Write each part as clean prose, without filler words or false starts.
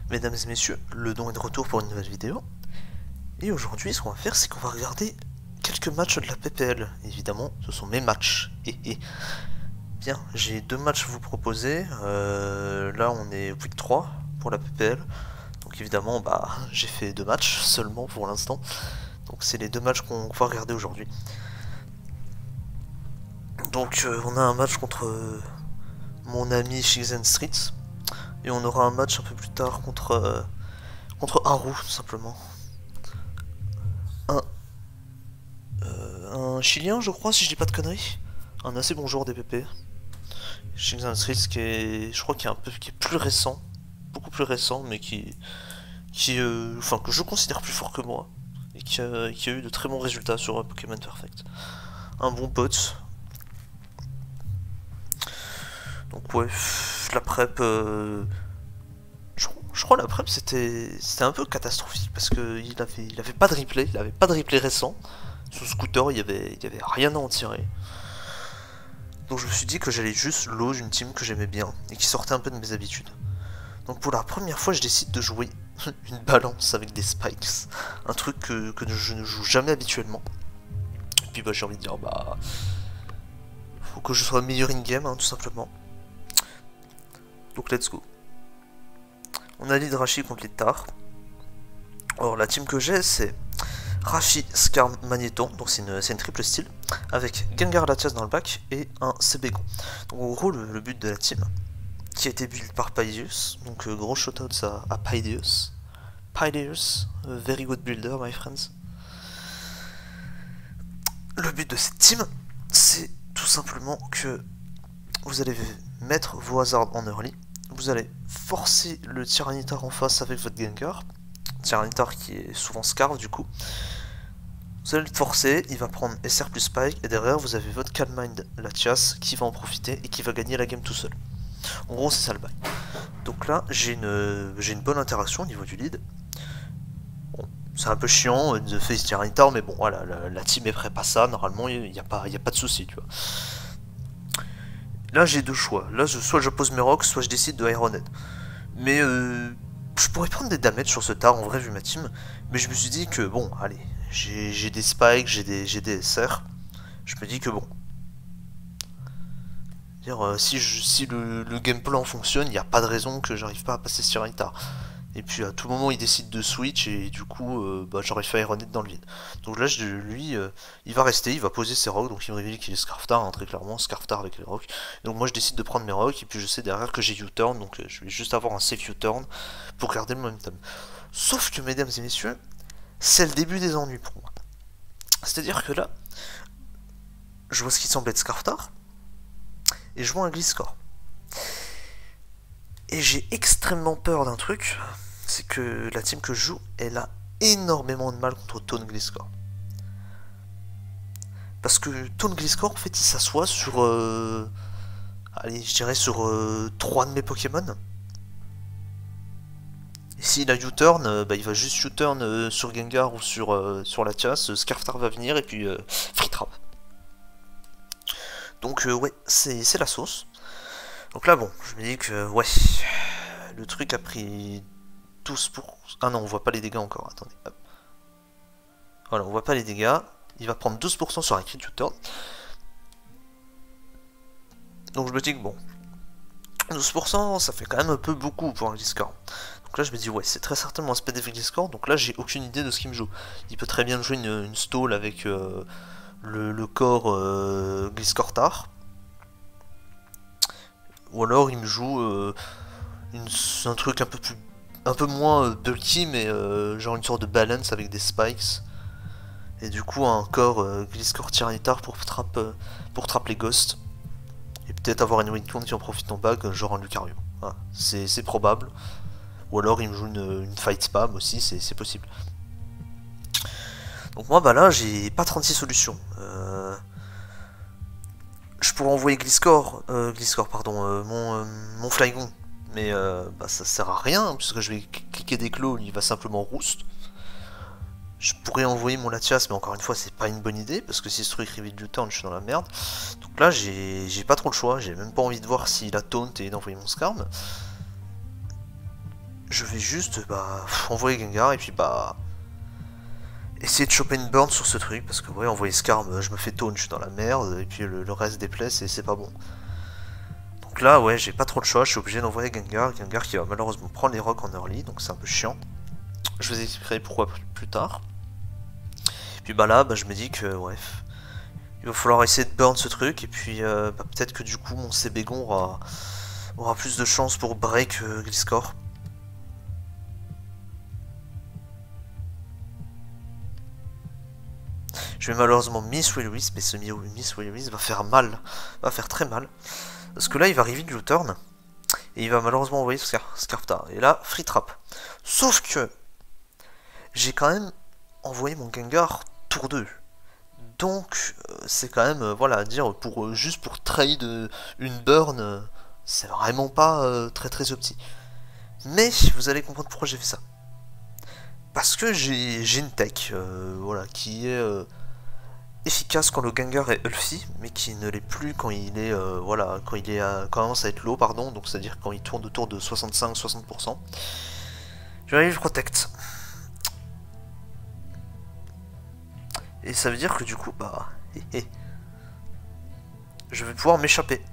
Mesdames et messieurs, le don est de retour pour une nouvelle vidéo. Et aujourd'hui, ce qu'on va faire, c'est qu'on va regarder quelques matchs de la PPL. Évidemment, ce sont mes matchs. Bien, j'ai deux matchs à vous proposer. Là, on est week 3 pour la PPL. Donc évidemment, j'ai fait deux matchs seulement pour l'instant. Donc c'est les deux matchs qu'on va regarder aujourd'hui. Donc on a un match contre mon ami Shigzen Street. Et on aura un match un peu plus tard contre Haru, tout simplement. Un Chilien, je crois, si je dis pas de conneries. Un assez bon joueur des PP. Shigzen Street, qui est, je crois, qui est plus récent. Beaucoup plus récent, mais que je considère plus fort que moi. Et qui a eu de très bons résultats sur Pokémon Perfect. Un bon pote. Donc ouais, la prep... Je crois la prep c'était un peu catastrophique parce que il avait pas de replay, récent. Sur scooter, il y avait rien à en tirer. Donc je me suis dit que j'allais juste loge une team que j'aimais bien et qui sortait un peu de mes habitudes. Donc pour la première fois, je décide de jouer une balance avec des spikes, un truc que je ne joue jamais habituellement. Et puis j'ai envie de dire faut que je sois meilleur in game, hein, tout simplement. Donc let's go. On a l'Hydrachi contre les Tar. Alors la team que j'ai, c'est Rashi, Scar, Magnéton, donc c'est une triple style, avec Gengar Latias dans le bac et un Sebegon. Donc en gros le but de la team, qui a été build par Paideus, donc gros shoutouts à Paideus. Paideus, very good builder my friends. Le but de cette team, c'est tout simplement que vous allez mettre vos hasards en early, vous allez forcer le Tyranitar en face avec votre Gengar, Tyranitar qui est souvent Scarf du coup. Vous allez le forcer, il va prendre SR plus Spike, et derrière vous avez votre Calm Mind Latias qui va en profiter et qui va gagner la game tout seul. En gros c'est ça le bail. Donc là j'ai une bonne interaction au niveau du lead. Bon, c'est un peu chiant de face Tyranitar, mais bon voilà, la team est prête à ça, normalement il n'y a pas de souci, tu vois. Là j'ai deux choix, là soit je pose mes rocks, soit je décide de Iron Head. Mais je pourrais prendre des damages sur ce tard en vrai vu ma team, mais je me suis dit que bon, allez, j'ai des spikes, j'ai des SR, je me dis que bon, si le game plan fonctionne, il n'y a pas de raison que j'arrive pas à passer sur un tard. Et puis à tout moment il décide de switch et du coup j'aurais fait Iron Head dans le vide. Donc là lui il va rester, il va poser ses rocks, donc il me révèle qu'il est Scarftar, hein, très clairement, Scarftar avec les rocks. Donc moi je décide de prendre mes rocks et puis je sais derrière que j'ai U-turn, donc je vais juste avoir un safe U-turn pour garder le momentum. Sauf que mesdames et messieurs, c'est le début des ennuis pour moi. C'est-à-dire que là, je vois ce qui semble être Scarftar et je vois un Gliscor. Et j'ai extrêmement peur d'un truc, c'est que la team que je joue, elle a énormément de mal contre Tone Gliscor. Parce que Tone Gliscor, en fait, il s'assoit sur... allez, je dirais sur 3 de mes Pokémon. Et s'il a U-turn, il va juste U-turn sur Gengar ou sur Latias, Scarftar va venir et puis Free Trap. Donc ouais, c'est la sauce. Donc là bon, je me dis que ouais, le truc a pris 12 pour... Ah non, on voit pas les dégâts encore, attendez. Hop. Voilà, on voit pas les dégâts. Il va prendre 12% sur un crit U-turn. Donc je me dis que bon, 12% ça fait quand même un peu beaucoup pour un Gliscor. Donc là je me dis ouais, c'est très certainement un SPDF Gliscor, donc là j'ai aucune idée de ce qu'il me joue. Il peut très bien jouer une stall avec le corps Gliscor-Tar. Ou alors il me joue un truc un peu moins bulky, mais genre une sorte de balance avec des spikes. Et du coup un corps Gliscor Tyranitar pour trap les ghosts. Et peut-être avoir une Wincon qui en profite en back, genre un Lucario. Voilà. C'est probable. Ou alors il me joue une fight spam aussi, c'est possible. Donc moi là j'ai pas 36 solutions. Je pourrais envoyer Gliscor pardon, mon Flygon, mais ça sert à rien, puisque je vais cliquer des clos, il va simplement roost. Je pourrais envoyer mon Latias, mais encore une fois, c'est pas une bonne idée, parce que si ce truc reveal du turn, je suis dans la merde. Donc là, j'ai pas trop le choix, j'ai même pas envie de voir s'il a taunt et d'envoyer mon Scarm. je vais juste bah, envoyer Gengar et puis bah essayer de choper une burn sur ce truc parce que ouais envoyer Skarm je me fais taunt, je suis dans la merde et puis le reste des plays c'est pas bon. Donc là ouais j'ai pas trop de choix, je suis obligé d'envoyer Gengar qui va malheureusement prendre les rocks en early donc c'est un peu chiant. Je vous expliquerai pourquoi plus tard. Puis bah là bah, je me dis que ouais il va falloir essayer de burn ce truc et puis bah, peut-être que du coup mon Cbégon aura plus de chance pour break Gliscor. Je vais malheureusement Miss Will-O-Wisp, mais ce Miss Will-O-Wisp va faire mal, va faire très mal. Parce que là il va arriver du U-turn, et il va malheureusement envoyer Scarftar. Et là, free trap. Sauf que j'ai quand même envoyé mon Gengar tour 2. Donc c'est quand même, voilà, dire pour juste pour trade une burn, c'est vraiment pas très opti. Mais vous allez comprendre pourquoi j'ai fait ça. Parce que j'ai une tech, voilà, qui est efficace quand le Gengar est healthy, mais qui ne l'est plus quand il est, voilà, quand il commence à être low, pardon, donc c'est-à-dire quand il tourne autour de 65-60%. Je vais aller le protect. Et ça veut dire que du coup, bah, je vais pouvoir m'échapper.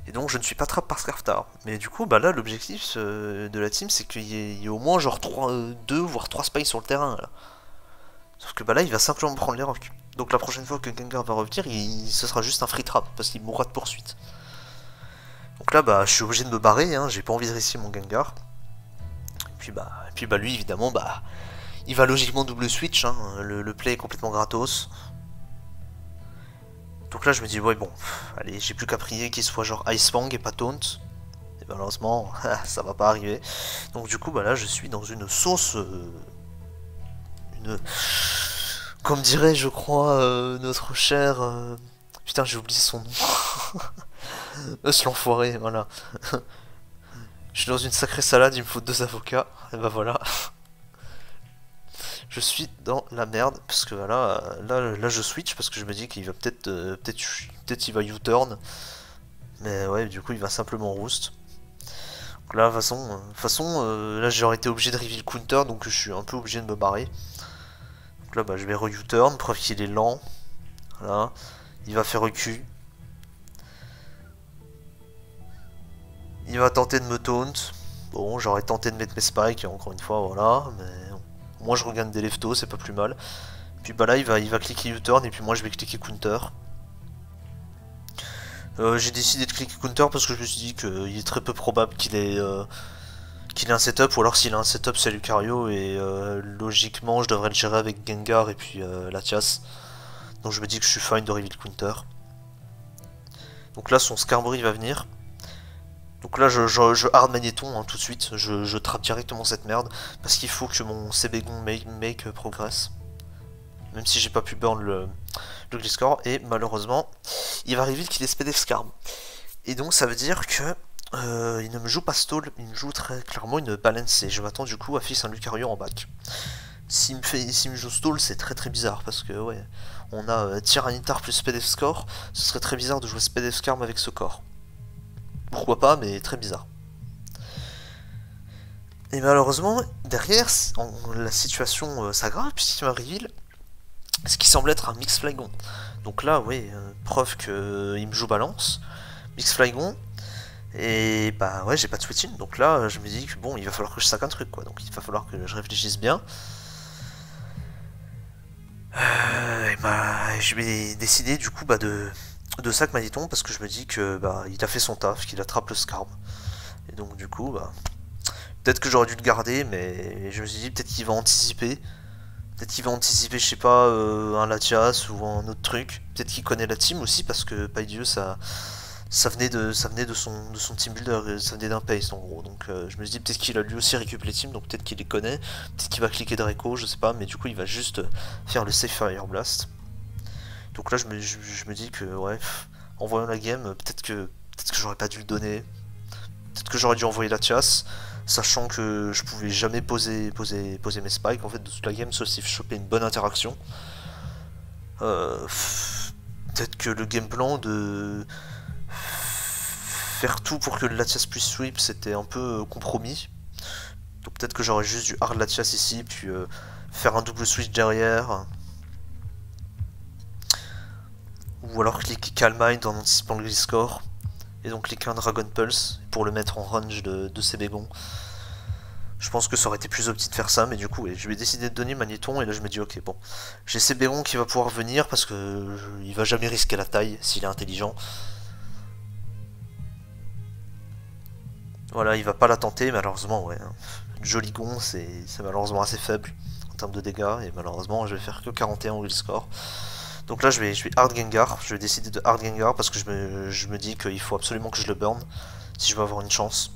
Et donc je ne suis pas trappé par Scarftar. Mais du coup, bah là, l'objectif de la team, c'est qu'il y ait au moins genre 2 voire 3 spies sur le terrain. Là. Sauf que bah là, il va simplement prendre les rocks. Donc la prochaine fois que Gengar va revenir, ce sera juste un free trap, parce qu'il mourra de poursuite. Donc là, bah, je suis obligé de me barrer, hein, j'ai pas envie de risquer mon Gengar. Et puis bah lui, évidemment, bah, il va logiquement double switch, hein, le play est complètement gratos. Donc là, je me dis, ouais, bon, allez, j'ai plus qu'à prier qu'il soit genre Ice Fang et pas Taunt. Et malheureusement, ça va pas arriver. Donc du coup, bah là, je suis dans une sauce... Comme dirait, je crois, notre cher... Putain, j'ai oublié son nom. Ce l'enfoiré, voilà. Je suis dans une sacrée salade, il me faut 2 avocats. Et bah voilà. Je suis dans la merde, parce que voilà, là je switch, parce que je me dis qu'il va peut-être il va U-turn. Mais ouais, du coup, il va simplement roost. Donc là, de toute façon là j'aurais été obligé de reveal counter, donc je suis un peu obligé de me barrer. Donc là, bah, je vais re-U-turn, preuve qu'il est lent. Voilà. Il va faire recul. Il va tenter de me taunt. Bon, j'aurais tenté de mettre mes spikes, encore une fois, voilà. Mais moi, je regagne des leftos, c'est pas plus mal. Puis bah là, il va cliquer U-turn, et puis moi, je vais cliquer counter. J'ai décidé de cliquer counter parce que je me suis dit qu'il est très peu probable qu'il ait un setup, ou alors s'il a un setup, c'est Lucario, et logiquement, je devrais le gérer avec Gengar et puis Latias. Donc je me dis que je suis fine de reveal counter. Donc là, son Skarmory va venir. Donc là, je hard magnéton hein, tout de suite. Je trappe directement cette merde. Parce qu'il faut que mon Cbégon make progress. Même si j'ai pas pu burn le Gliscor. Et malheureusement, il va arriver qu'il est SPDF Skarm. Et donc ça veut dire que il ne me joue pas stall, il me joue très clairement une balance. Et je m'attends du coup à fils un Lucario en back. S'il me joue stall, c'est très bizarre. Parce que ouais, on a Tyranitar plus SPDF Score. Ce serait très bizarre de jouer SPDF Skarm avec ce corps. Pourquoi pas, mais très bizarre. Et malheureusement, derrière, la situation s'aggrave puisqu'il m'a reveal ce qui semble être un Mix Flygon. Donc là, oui, preuve qu'il me joue balance. Mix Flygon. Et bah ouais, j'ai pas de switching. Donc là, je me dis que bon, il va falloir que je sac un truc, quoi. Donc il va falloir que je réfléchisse bien. Et bah, je vais décider du coup bah, de sac Magnéton parce que je me dis que bah il a fait son taf, qu'il attrape le Skarm. Et donc du coup, bah peut-être que j'aurais dû le garder, mais je me suis dit peut-être qu'il va anticiper. Peut-être qu'il va anticiper, je sais pas, un Latias ou un autre truc. Peut-être qu'il connaît la team aussi, parce que Pailledieu, ça venait de son team builder, ça venait d'un pace en gros. Donc je me suis dit peut-être qu'il a lui aussi récupéré les teams, donc peut-être qu'il les connaît. Peut-être qu'il va cliquer Draco, je sais pas, mais du coup il va juste faire le safe Fire Blast. Donc là je me dis que ouais, en voyant la game, peut-être que j'aurais pas dû le donner. Peut-être que j'aurais dû envoyer Latias. Sachant que je pouvais jamais poser mes spikes en fait de toute la game, sauf si je chopais une bonne interaction. Peut-être que le game plan de faire tout pour que le Latias puisse sweep c'était un peu compromis. Donc peut-être que j'aurais juste du hard Latias ici, puis faire un double switch derrière. Ou alors cliquer Calm Mind en anticipant le Gliscor. Et donc cliquer un Dragon Pulse pour le mettre en range de ses bégons. Je pense que ça aurait été plus opti de faire ça, mais du coup, je vais décider de donner Magnéton, et là je me dis, ok, bon, j'ai ces bégons qui va pouvoir venir, parce que il va jamais risquer la taille, s'il est intelligent. Voilà, il va pas la tenter, malheureusement, ouais. Joligon, c'est malheureusement assez faible en termes de dégâts, et malheureusement, je vais faire que 41 au will score. Donc là, je vais hard Gengar, je vais décider de hard Gengar, parce que je me dis qu'il faut absolument que je le burn, si je veux avoir une chance.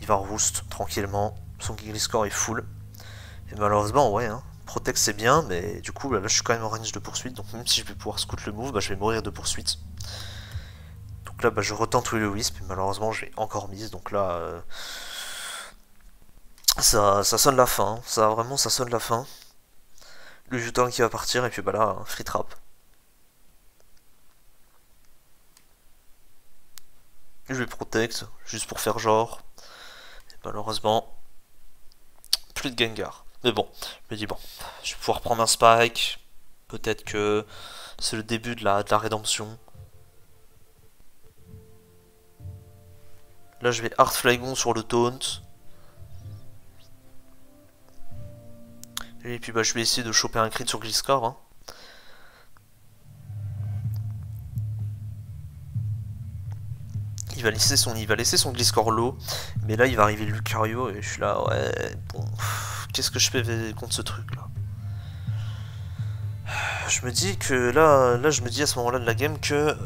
Il va roost tranquillement, son Gliscor est full. Et malheureusement, ouais, hein, Protect c'est bien, mais du coup, là, je suis quand même en range de poursuite, donc même si je vais pouvoir scout le move, bah, je vais mourir de poursuite. Donc là, bah, je retente Will Wisp, et malheureusement, je l'ai encore mise, donc là, ça sonne la fin, hein. Ça sonne la fin. Le U-turn qui va partir, et puis bah là, free trap. Je vais Protect, juste pour faire genre. Et malheureusement, plus de Gengar. Mais bon, je me dis bon, je vais pouvoir prendre un Spike. Peut-être que c'est le début de la rédemption. Là, je vais Hard Flygon sur le taunt. Et puis bah, je vais essayer de choper un crit sur Gliscor. Hein. Il va laisser son Gliscor low. Mais là, il va arriver Lucario. Et je suis là, ouais, bon. Qu'est-ce que je fais contre ce truc là? Je me dis que là je me dis à ce moment-là de la game que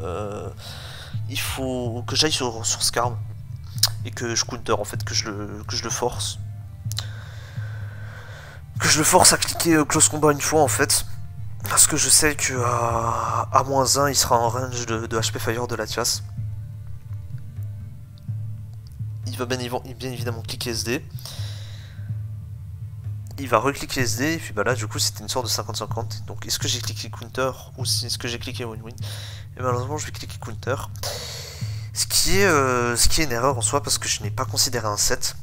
il faut que j'aille sur Scarm et que je counter en fait, que je le force. Que je le force à cliquer close combat une fois en fait. Parce que je sais que à -1 il sera en range de HP Fire de Latias. Il va bien évidemment cliquer SD. Il va recliquer SD, et puis bah là du coup c'était une sorte de 50-50. Donc est-ce que j'ai cliqué counter ou est-ce que j'ai cliqué win-win? Et malheureusement je vais cliquer counter. Ce qui est une erreur en soi parce que je n'ai pas considéré un set.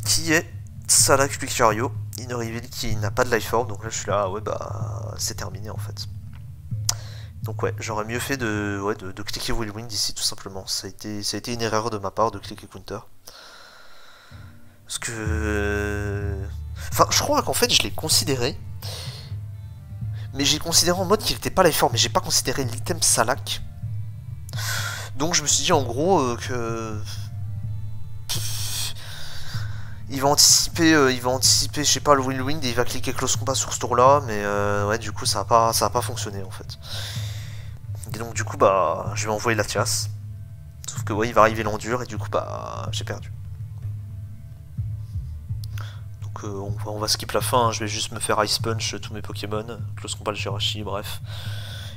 Qui est Salak Lucario, une reveal qui n'a pas de life orb. Donc là je suis là, ouais bah c'est terminé en fait. Donc ouais, j'aurais mieux fait de cliquer Whirlwind ici tout simplement. Ça a été une erreur de ma part de cliquer counter. Parce que... Enfin, je crois qu'en fait je l'ai considéré. Mais j'ai considéré en mode qu'il n'était pas life orb, mais j'ai pas considéré l'item Salak. Donc je me suis dit en gros que... il va anticiper, je sais pas, le Whirlwind et il va cliquer close combat sur ce tour là, mais ouais du coup ça a pas fonctionné en fait. Et donc du coup bah je vais envoyer Latias. Sauf que ouais il va arriver l'endure et du coup bah j'ai perdu. Donc on va skip la fin, hein. Je vais juste me faire Ice Punch tous mes Pokémon, close combat le Jirachi, bref.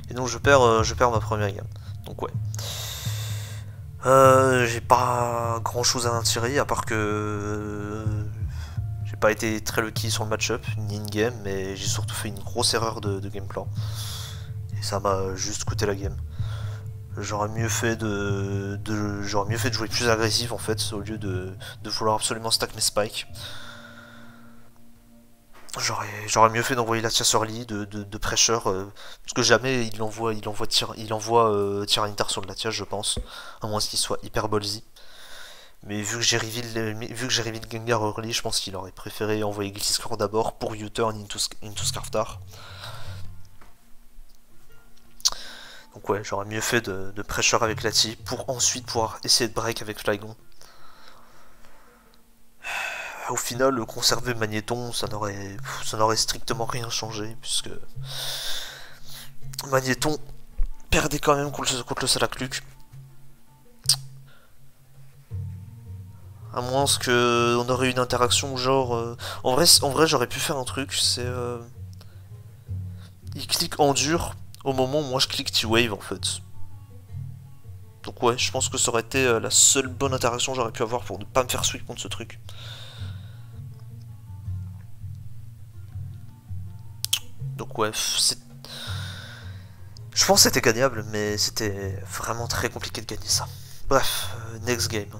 Et donc je perds ma première game. Donc ouais. J'ai pas grand chose à en tirer à part que j'ai pas été très lucky sur le match-up ni in-game, mais j'ai surtout fait une grosse erreur de game plan. Et ça m'a juste coûté la game. J'aurais mieux fait de jouer plus agressif en fait, au lieu de vouloir absolument stack mes spikes. J'aurais mieux fait d'envoyer la early, de pressure, parce que jamais il envoie Tyranitar sur le Latias, je pense, à moins qu'il soit hyper ballsy. Mais vu que j'ai reveal Gengar early, je pense qu'il aurait préféré envoyer Gliscor d'abord pour U-turn into Scarftar. Donc ouais, j'aurais mieux fait de pressure avec Lati pour ensuite pouvoir essayer de break avec Flygon. Au final, conserver Magnéton, ça n'aurait strictement rien changé, puisque Magnéton perdait quand même contre le Salakluc. À moins qu'on aurait eu une interaction genre... En vrai j'aurais pu faire un truc, c'est... il clique en dur au moment où moi je clique T-Wave en fait. Donc ouais, je pense que ça aurait été la seule bonne interaction que j'aurais pu avoir pour ne pas me faire sweep contre ce truc. Donc ouais, je pense que c'était gagnable, mais c'était vraiment très compliqué de gagner ça. Bref, next game.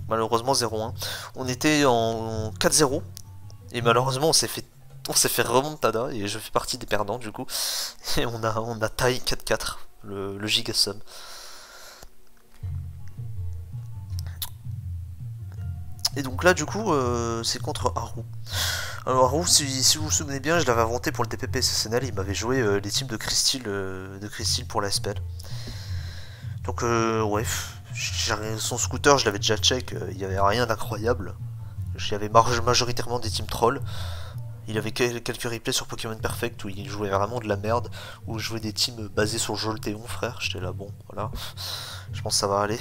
Malheureusement 0-1. On était en 4-0 et malheureusement on s'est fait remontada et je fais partie des perdants du coup. Et on a taille 4-4, le giga sub. Et donc là du coup c'est contre Haru. Alors Haru, si vous vous souvenez bien, je l'avais inventé pour le DPP SSNL, il m'avait joué les teams de Crystal pour la SPL. Donc ouais, son scooter je l'avais déjà check, il n'y avait rien d'incroyable. J'y avais majoritairement des teams trolls. Il avait quelques replays sur Pokémon Perfect où il jouait vraiment de la merde, où il jouait des teams basés sur Jolteon, frère. J'étais là, bon, voilà, je pense que ça va aller.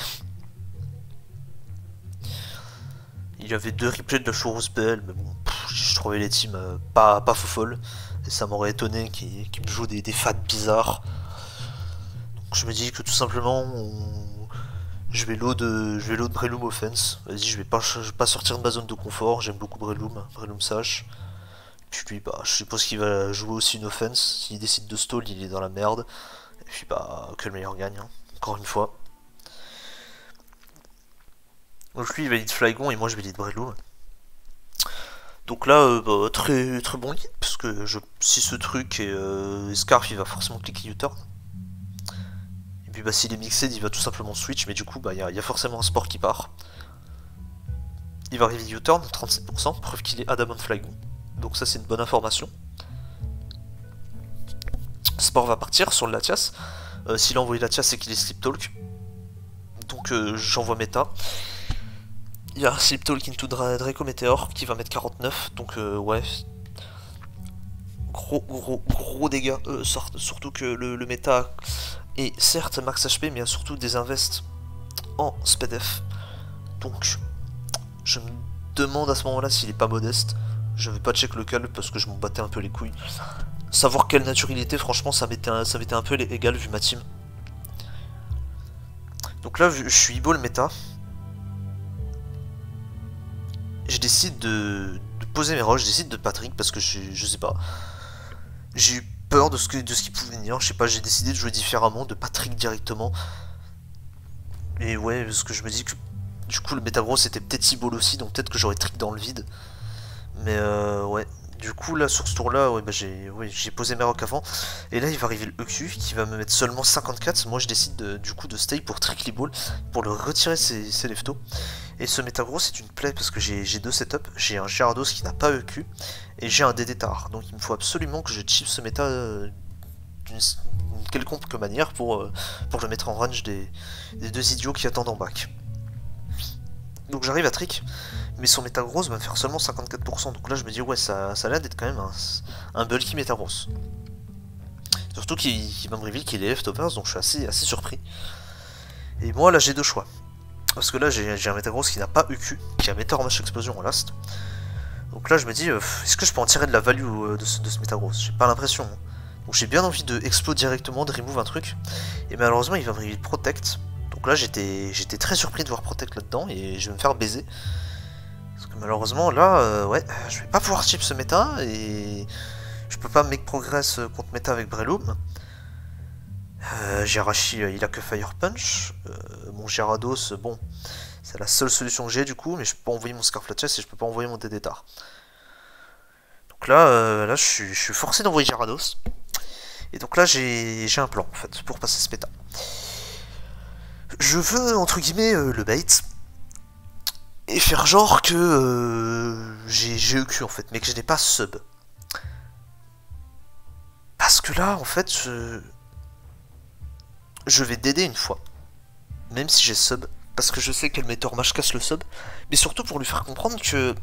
Il y avait 2 replays de la Chorus PL, mais bon, je trouvais les teams pas folles. Et ça m'aurait étonné qu'il me joue des fats bizarres. Donc je me dis que tout simplement, je vais load Breloom Offense. Vas-y, je vais pas sortir de ma zone de confort, j'aime beaucoup Breloom sage. Puis lui, bah, je suppose qu'il va jouer aussi une offense. S'il décide de stall, il est dans la merde. Et puis, bah, que le meilleur gagne, hein. Encore une fois. Donc lui, il va lead Flygon et moi, je vais lead Breloom. Donc là, bah, très bon lead, parce que si ce truc est Scarf, il va forcément cliquer U-turn. Et puis, bah, s'il est mixed, il va tout simplement switch, mais du coup, bah, il y a forcément un sport qui part. Il va arriver U-turn, 37%, preuve qu'il est Adamant Flygon. Donc ça c'est une bonne information. Sport va partir sur le Latias. S'il a envoyé Latias, c'est qu'il est Sleep Talk. Donc j'envoie méta. Il y a Sleep Talk into Draco Meteor qui va mettre 49. Donc ouais. Gros dégâts. Surtout que le méta est certes max HP, mais il y a surtout des invests en SPDF. Donc je me demande à ce moment là s'il est pas modeste. Je vais pas check le calme parce que je m'en battais un peu les couilles. Savoir quelle nature il était, franchement, ça m'était un peu égal vu ma team. Donc là, je suis e-ball méta. Je décide de poser mes roches, je décide de Patrick parce que je sais pas. J'ai eu peur de ce qui pouvait venir. Je sais pas, j'ai décidé de jouer différemment, de Patrick directement. Et ouais, parce que je me dis que du coup, le Metagross c'était peut-être e-ball aussi, donc peut-être que j'aurais trick dans le vide. Mais ouais, du coup là sur ce tour là, ouais, bah, j'ai posé mes rocs avant. Et là il va arriver le EQ qui va me mettre seulement 54. Moi je décide du coup de stay pour trick ball, pour le retirer ses leftos. Et ce Metagross c'est une plaie parce que j'ai 2 setups. J'ai un Gyarados qui n'a pas EQ et j'ai un Dédétar. Donc il me faut absolument que je chip ce méta d'une quelconque manière pour le mettre en range des 2 idiots qui attendent en back. Donc j'arrive à trick, mais son Metagross va me faire seulement 54%. Donc là je me dis ouais ça a l'air d'être quand même un bulky Metagross. Surtout qu'il va me reveal qu'il est leftovers, donc je suis assez surpris. Et moi là j'ai 2 choix. Parce que là j'ai un Metagross qui n'a pas EQ, qui a Meteor Mash Explosion en last. Donc là je me dis est-ce que je peux en tirer de la value de ce Metagross? J'ai pas l'impression. Hein. Donc j'ai bien envie de explode directement, de remove un truc. Et malheureusement il va me reveal Protect. Donc là j'étais très surpris de voir Protect là-dedans et je vais me faire baiser. Parce que malheureusement là, ouais, je vais pas pouvoir chip ce méta et je peux pas make progress contre méta avec Breloom. Jirachi il a que Fire Punch. Mon Gyarados, bon, c'est la seule solution que j'ai du coup, mais je peux pas envoyer mon Scarflatchess et je peux pas envoyer mon Dédétar. Donc là, je suis forcé d'envoyer Gyarados. Et donc là j'ai un plan en fait pour passer ce méta. Je veux, entre guillemets, le bait. Et faire genre que j'ai EQ en fait, mais que je n'ai pas sub. Parce que là, en fait, je vais DD une fois. Même si j'ai sub. Parce que je sais que le Meteor Mash casse le sub. Mais surtout pour lui faire comprendre que...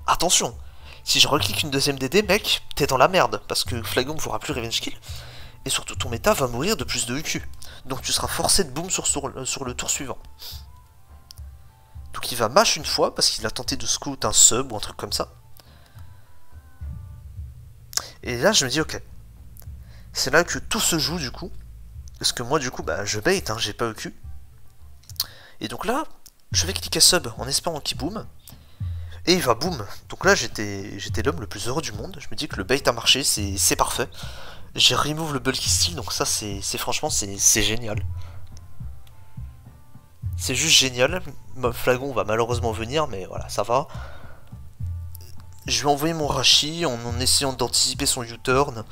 Attention, si je reclique une deuxième DD, mec, t'es dans la merde. Parce que Flygon ne pourra plus Revenge Kill. Et surtout, ton méta va mourir de plus de EQ. Donc tu seras forcé de boom sur le tour suivant. Donc il va mash une fois parce qu'il a tenté de scout un sub ou un truc comme ça. Et là je me dis ok. C'est là que tout se joue du coup. Parce que moi du coup bah je bait, hein, j'ai pas EQ. Et donc là, je vais cliquer sub en espérant qu'il boom. Et il va boom. Donc là j'étais l'homme le plus heureux du monde. Je me dis que le bait a marché, c'est parfait. J'ai remove le bulky steel, donc ça c'est franchement c'est génial. C'est juste génial. Mob Flagon va malheureusement venir, mais voilà, ça va. Je vais envoyer mon Rashi en essayant d'anticiper son U-turn.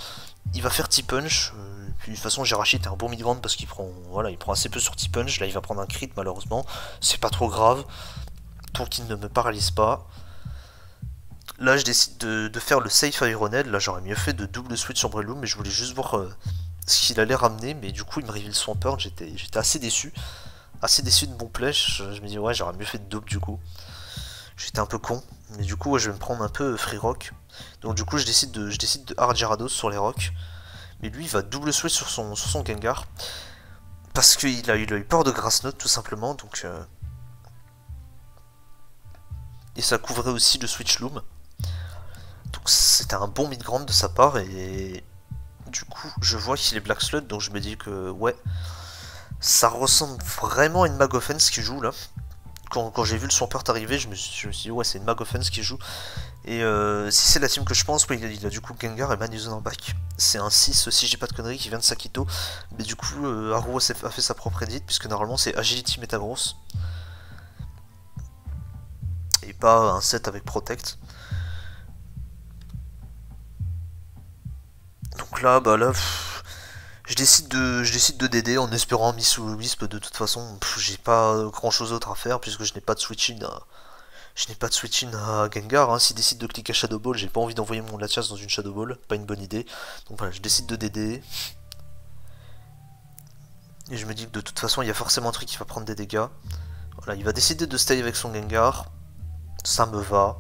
Il va faire T-Punch. Puis de toute façon, Jirachi est un bon mid-ground parce qu'il prend, voilà, il prend assez peu sur T-Punch. Là, il va prendre un crit malheureusement. C'est pas trop grave. Tant qu'il ne me paralyse pas. Là, je décide de faire le safe Ironhead. Là, j'aurais mieux fait de double switch sur Breloom, mais je voulais juste voir ce qu'il allait ramener. Mais du coup, il me reveal Swampert. J'étais assez déçu. Assez déçu de mon play. Je me dis, ouais, j'aurais mieux fait de double du coup. J'étais un peu con. Mais du coup, ouais, je vais me prendre un peu Free Rock. Donc, du coup, je décide de hard Gyarados sur les rocks. Mais lui, il va double switch sur son Gengar. Parce qu'il a eu peur de Grass Knot, tout simplement. Donc, et ça couvrait aussi le Switch Loom. Donc c'était un bon mid-ground de sa part. Et du coup, je vois qu'il est Black Slud. Donc je me dis que, ouais, ça ressemble vraiment à une Mag Offense qui joue là. Quand j'ai vu le Swampert arriver, je me suis dit, ouais, c'est une Mag Offense qui joue. Et si c'est la team que je pense, ouais, il a du coup Gengar et Manuzon en back. C'est un 6, si j'ai pas de conneries, qui vient de Sakito. Mais du coup, Haru a fait sa propre edit, puisque normalement c'est Agility Metagross. Et pas un set avec Protect. Donc là, bah là, je décide de DD en espérant Miss ou Wisp. De toute façon, j'ai pas grand chose d'autre à faire, puisque je n'ai pas de switch-in à... Je n'ai pas de switch-in à Gengar, hein. S'il décide de cliquer Shadow Ball, j'ai pas envie d'envoyer mon Latias dans une Shadow Ball, pas une bonne idée. Donc voilà, je décide de DD. Et je me dis que de toute façon, il y a forcément un truc qui va prendre des dégâts. Voilà, il va décider de stay avec son Gengar. Ça me va.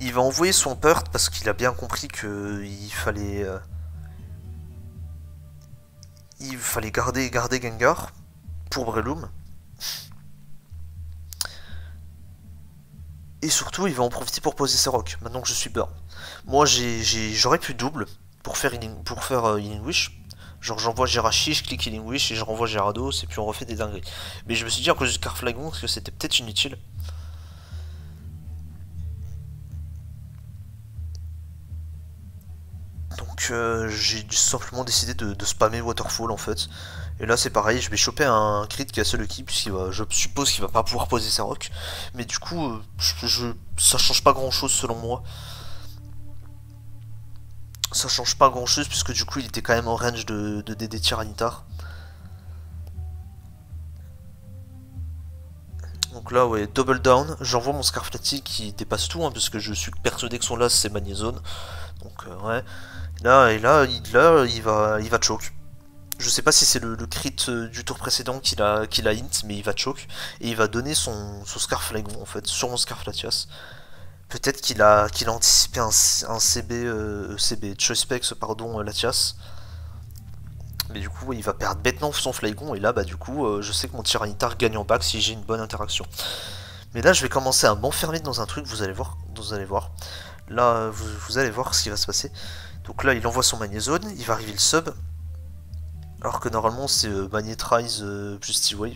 Il va envoyer son Pert parce qu'il a bien compris qu'il fallait... il fallait garder Gengar pour Breloom. Et surtout, il va en profiter pour poser ses rocks, maintenant que je suis burn. Moi, j'aurais pu double pour faire Healing Wish. Genre, j'envoie Jirachi, je clique Healing Wish et je renvoie Gyarados et puis on refait des dingueries. Mais je me suis dit, à cause du Scarflagon, que c'était peut-être inutile. Donc, j'ai simplement décidé de spammer Waterfall en fait. Et là c'est pareil, je vais choper un crit qui a seul qui, puisqu'il va, je suppose qu'il va pas pouvoir poser ses rocks. Mais du coup, ça change pas grand chose selon moi. Ça change pas grand chose puisque du coup il était quand même en range de DD Tyranitar. Donc là ouais, double down, j'envoie mon Scarflatti qui dépasse tout, hein, parce que je suis persuadé que son last c'est Magnézone. Donc ouais. Là, il va choke. Je sais pas si c'est le crit du tour précédent qu'il a hint, mais il va choke. Et il va donner son Scarflagon en fait, sur mon Scarflatias. Peut-être qu'il a anticipé un CB Choice Specs, pardon, Latias. Mais du coup, il va perdre bêtement son Flygon. Et là, bah du coup, je sais que mon Tyranitar gagne en back si j'ai une bonne interaction. Mais là, je vais commencer à m'enfermer dans un truc, vous allez voir. Là, vous allez voir ce qui va se passer. Donc là, il envoie son Magnézone, il va arriver le sub. Alors que normalement, c'est Magnétrise plus T-Wave.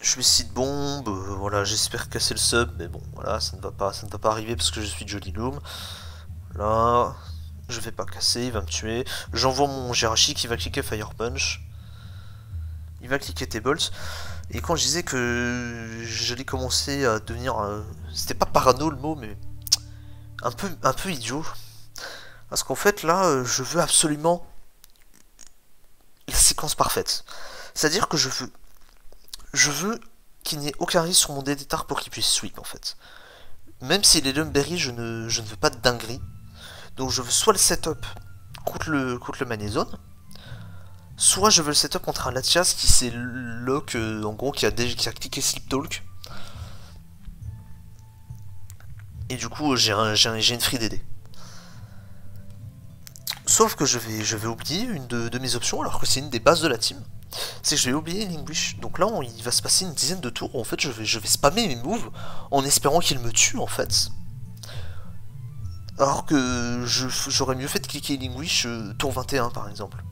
Je vais site bombe, voilà, j'espère casser le sub, mais bon, voilà, ça ne va pas arriver parce que je suis Jolly Loom. Là, je vais pas casser, il va me tuer. J'envoie mon Jirachi qui va cliquer Fire Punch. Il va cliquer T-Bolt. Et quand je disais que j'allais commencer à devenir... c'était pas parano le mot, mais un peu idiot. Parce qu'en fait, là, je veux absolument la séquence parfaite. C'est-à-dire que je veux qu'il n'y ait aucun risque sur mon Dédétar pour qu'il puisse sweep, en fait. Même si les Lumberry, je ne veux pas de dinguerie. Donc je veux soit le setup contre le Magnézone, soit je veux le setup contre un Latias qui s'est lock, en gros, qui a cliqué Sleep Talk. Et du coup, j'ai une free DD. Sauf que je vais oublier une de mes options, alors que c'est une des bases de la team. C'est que je vais oublier Linguish. Donc là, il va se passer une dizaine de tours où en fait je vais spammer mes moves en espérant qu'il me tue en fait. Alors que j'aurais mieux fait de cliquer Linguish tour 21 par exemple.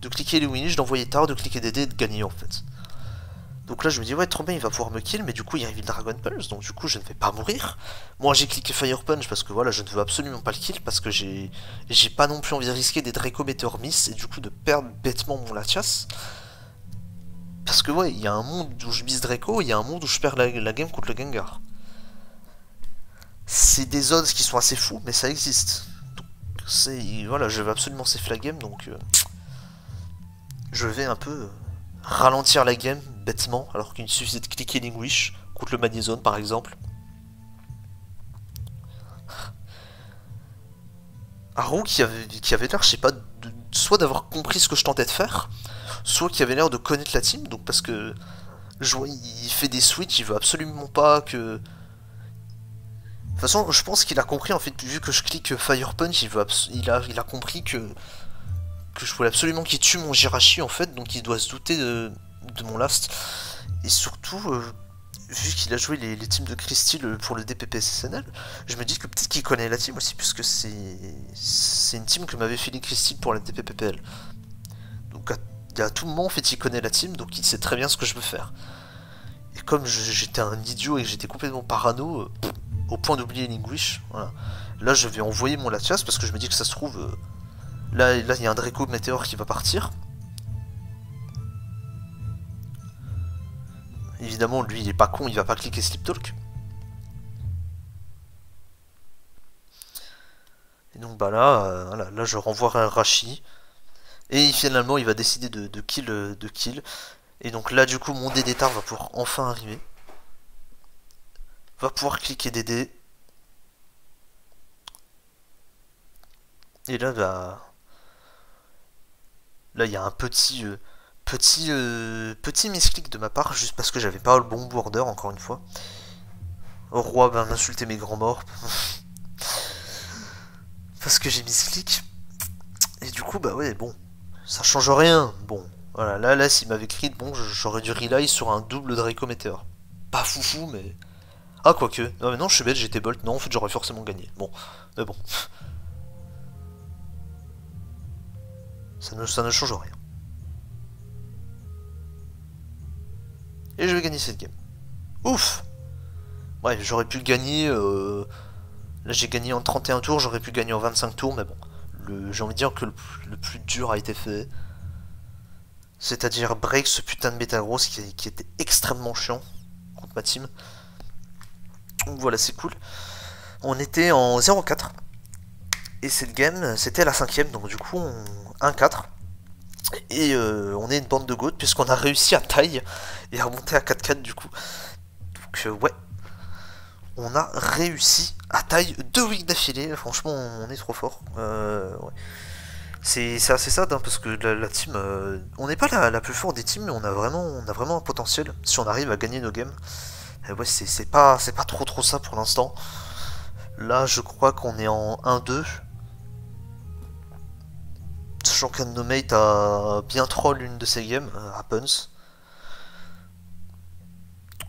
de cliquer les Winnish, d'envoyer tard, de cliquer DD et de gagner en fait. Donc là je me dis ouais trop bien il va pouvoir me kill, mais du coup il arrive le Dragon Punch, donc du coup je ne vais pas mourir. Moi j'ai cliqué Fire Punch parce que voilà je ne veux absolument pas le kill, parce que j'ai pas non plus envie de risquer des Draco Meteor Miss et du coup de perdre bêtement mon Latias. Parce que ouais, il y a un monde où je miss Draco, il y a un monde où je perds la game contre le Gengar. C'est des odds qui sont assez fous, mais ça existe. Donc voilà, je vais absolument safe la game, donc je vais un peu ralentir la game bêtement, alors qu'il suffisait de cliquer Linguish contre le Magnezone par exemple. Haru qui avait l'air, je sais pas, soit d'avoir compris ce que je tentais de faire, soit qui avait l'air de connaître la team, donc parce que je vois, il fait des switches, il veut absolument pas que... De toute façon, je pense qu'il a compris, en fait, vu que je clique Fire Punch, il a compris que je voulais absolument qu'il tue mon Jirachi, en fait, donc il doit se douter de mon last. Et surtout, vu qu'il a joué les teams de Crystal pour le DPPSNL, je me dis que peut-être qu'il connaît la team aussi, puisque c'est une team que m'avait filé Crystal pour la DPPPL. Donc à tout moment, en fait, il connaît la team, donc il sait très bien ce que je veux faire. Et comme j'étais un idiot et que j'étais complètement parano, au point d'oublier Linguish, voilà. Là, je vais envoyer mon Latias parce que je me dis que ça se trouve... Là, il y a un Draco Météor qui va partir. Évidemment, lui, il est pas con, il va pas cliquer Sleep Talk. Et donc, bah là, voilà, là je renvoie un Rashi. Et finalement, il va décider de kill. Et donc là, du coup, mon DD tard va pouvoir enfin arriver. Va pouvoir cliquer DD. Et là, bah... Là, il y a un petit misclick de ma part, juste parce que j'avais pas le bon border, encore une fois. Au roi va m'insulter mes grands morts. Parce que j'ai misclick. Et du coup, bah ouais, bon. Ça change rien. Bon, voilà, là s'il m'avait écrit, bon, j'aurais dû rely sur un double Draco Meteor. Pas foufou, mais... Ah, quoique. Non, mais non, je suis bête, j'étais Bolt. Non, en fait, j'aurais forcément gagné. Bon, mais bon. Ça ne change rien. Et je vais gagner cette game. Ouf! Bref, j'aurais pu gagner... Là, j'ai gagné en 31 tours, j'aurais pu gagner en 25 tours, mais bon. J'ai envie de dire que le plus dur a été fait. C'est-à-dire break ce putain de Metagross qui était extrêmement chiant contre ma team. Donc voilà, c'est cool. On était en 0-4. Et cette game, c'était la 5ème, donc du coup, 1-4. Et on est une bande de goats, puisqu'on a réussi à taille et à monter à 4-4 du coup. Donc ouais. On a réussi à taille 2 weeks d'affilée. Franchement, on est trop fort. Ouais. C'est assez sad, hein, parce que la team... on n'est pas la plus forte des teams, mais on a vraiment un potentiel si on arrive à gagner nos games. Et ouais, c'est pas trop ça pour l'instant. Là, je crois qu'on est en 1-2. Sachant qu'un de nos mates a bien troll une de ses games, Happens.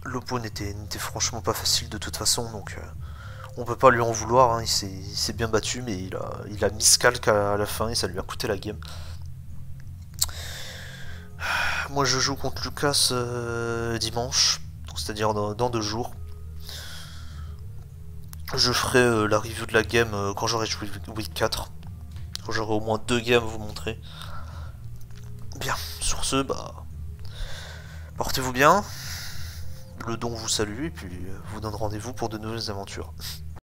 L'oppo n'était franchement pas facile de toute façon, donc on peut pas lui en vouloir, hein. Il s'est bien battu, mais il a mis scalc à la fin et ça lui a coûté la game. Moi je joue contre Lucas dimanche, c'est-à-dire dans 2 jours. Je ferai la review de la game quand j'aurai joué week 4. Quand j'aurai au moins 2 games à vous montrer. Bien, sur ce, bah... Portez-vous bien. Le don vous salue et puis vous donne rendez-vous pour de nouvelles aventures.